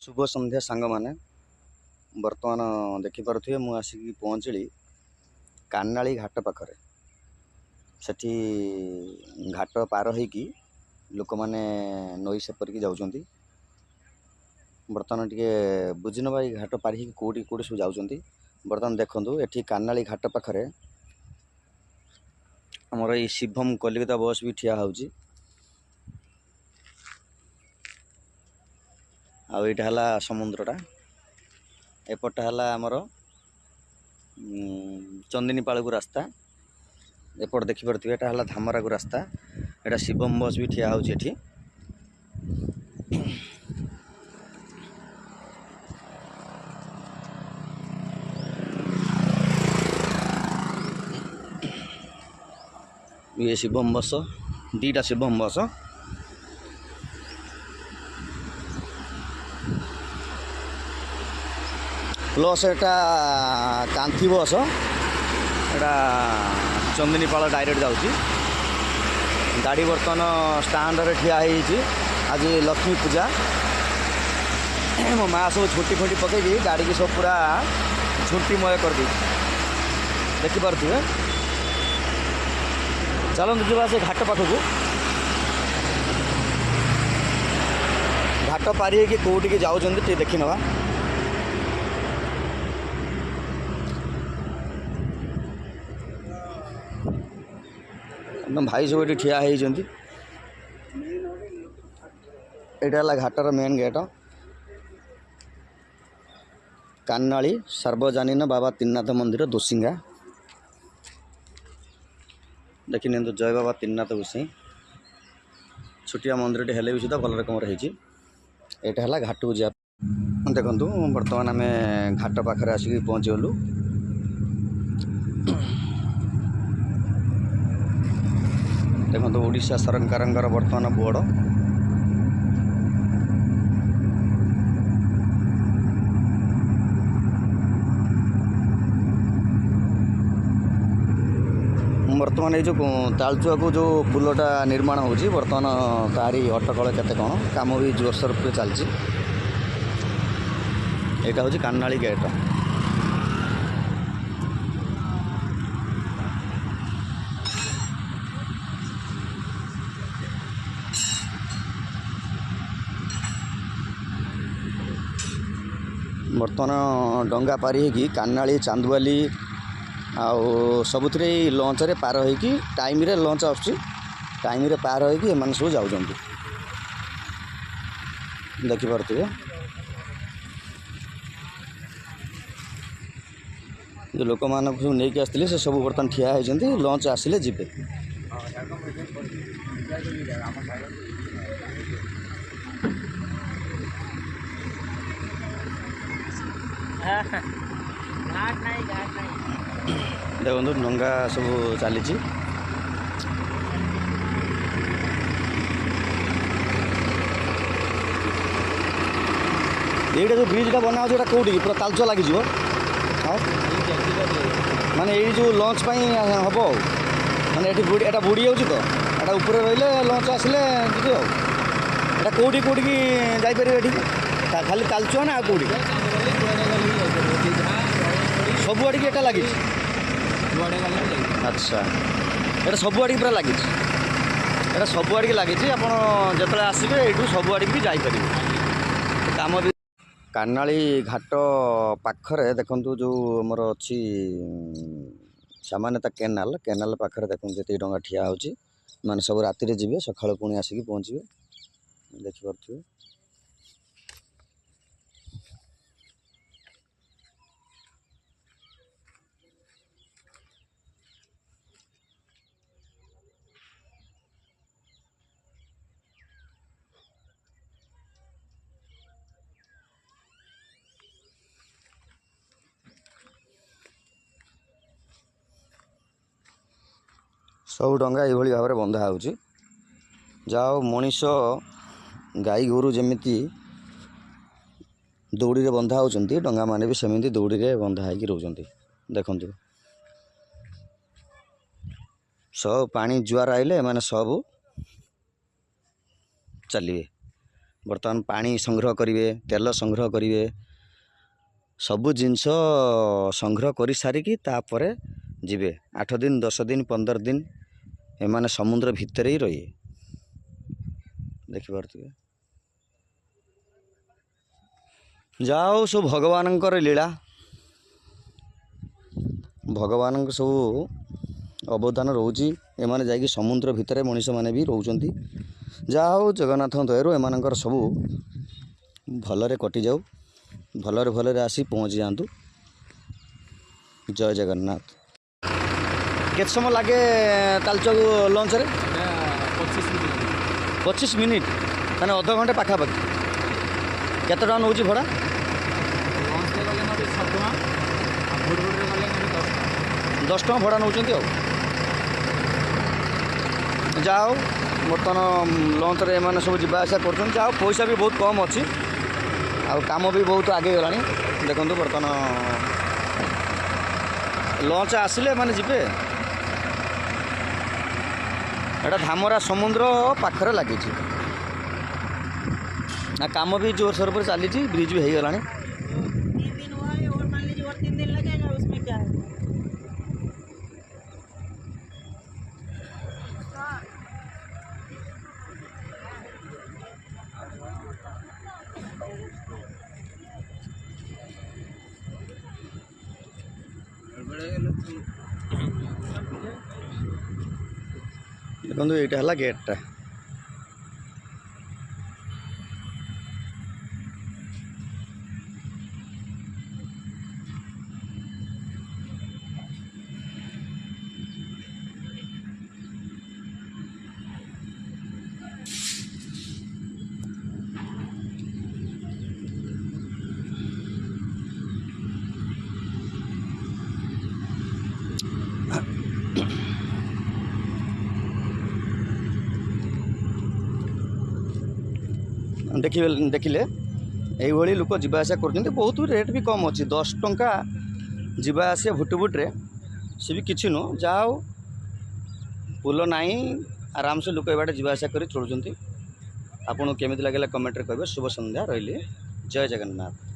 शुभ संध्या सांग माने बर्तमान देखिपे मु आसिक पहुँचली कान्नाली घाट पाखरे सेठी घाट पार होइकी लोक मैंने नई सेपरिक जाऊँगी बर्तमान टे बुझी ना घाट पार कौटी कौटी सब जाऊँगी बर्तमान देखूँ ये कान्नाली घाट पाखरे आमर ये शिवम कलिकता बस भी ठिया हो आईटा समुद्रटा एपटा है आमर चंदिनीपाल को रास्ता एपट देखिपे यहाँ है धामरा को रास्ता यहाँ शिवम बस भी ठिया हो ये शिवम बस दीटा शिवम बस प्लस एटा कांथी बस एटा चंदिनीपाल डायरेक्ट जाऊँगी गाड़ी बर्तमान स्टाण्ड रे ठिया आज लक्ष्मी पूजा मो माँ सब छुट्टी फुटी पकई गाड़ी की सब पूरा छुट्टीमय कर दी देखिपे चलते जा से घाट पाखक घाट पारी कि कौटी जाऊँगी देखी नवा एकदम भाई सब ये ठिया होती यहाँ घाटर मेन गेट कान्नाली सार्वजनीन बाबा त्रिनाथ मंदिर दोसिंगा देखी नि जय बाबा त्रिनाथ गोसाई छोटिया मंदिर हेले भी सुधा भल रकम यहाँ है घाट को जा देखु बर्तमान आम घाट पाखे आसिक पहुँचीगलु देखो ओडिशा सरकार बर्तमान बोर्ड बर्तमान ये जो तालचुआ को जो पुलटा निर्माण होची बर्तमान तारी अटकल केते कौन काम भी जोरसोर पे चलती यहाँ हूँ कान्नाली गेट बर्तमान डंगा पारी होगी कान्नाली चांदवाली आउ सबुथ लंच रे पार होगी टाइम रे लंच आसुची टाइम रे पार होगी एम सब जाऊँगी देखिपे जो लोक मान सब नहीं आसते से सब बर्तमान ठिया होती लंच आसिले जीवे देखो डंगा सब चली ये जो ब्रिजटा बना हो कौटी पूरा तालचुआ लगी हाँ माने ये जो लंच हम माने ये बुड़ी जाऊँ तो यहाँ ऊपर रही लंच आसिले जी यहाँ कौटी कौटी की जापर ये खाली तालचुआ ना कौटी सब आड़ की लगी अच्छा ये सब आड़ पूरा लगी सब आड़ की लगी आप जो आसवे ये सब आड़ भी जापर कम भी कान्नाली घाट पाखरे देखु जो मोर अच्छी सामान्यता केनाल केनाल पाखरे देखो जी डंगा ठिया होची माने सब राति जी सका पुणी आसिक पहुँचे देखिपे सब डंगा ये भाव में बंधा हो जाओ मनीष गाई गोरु जमीती दौड़ी रे बंधा होती डंगा माने भी सेमती दौड़ी रे बंधा होगी रोचंती देखु सब पानी जुआर आइले माने सब चलिए बर्तमान पानी संग्रह करेंगे, तेल संग्रह करेंगे, सबू जिनस संग्रह कर सारिकी तापर जीवे 8 दिन 10 दिन 15 दिन एमाने समुद्र भितर ही रही देखिपे। जाओ सब भगवानंकर लीला, भगवान सब अवदान रोची। एमाने जाइए समुद्र भितर मनीष माने भी रोचंती। जाओ जगन्नाथ दयारू एमानंकर सबू भलरे कटि जाऊ, भलरे भलरे आसी पहुँची जातु। जय जगन्नाथ। केत समय लगे तालचक लंच रे? 25 मिनिट मैंने अध घंटे पाखापाखि। केते टका नौची भड़ा? 10 टका भड़ा नौ। जाओ बर्तमान लंच रे एमाने सब जीवा आसा कर। जाओ पैसा भी बहुत कम अच्छी, आउ काम भी बहुत आगे गलानी। देखो बर्तमान लंच आसिले माने जीवे। एटा धामरा समुद्र पाखरे लगी ना, काम भी जोर सोर पर चली, ब्रिज भी हो गलानी। 3 दिन हुआ है और मान लीजिए और 3 दिन लगेगा, उसमें क्या है। देखो ये है गेटा। देखिले यही लोक जावासा कर बहुत रेट भी कम अच्छी। 10 टंका जावासा भुटुभुट्रे सी भी किसी नुह। जाओ पुल नाई आराम से लोक एबाटे जावासा कर चलुँच। आपको केमी लगे कमेंट कहे। शुभ संध्या रही। जय जगन्नाथ।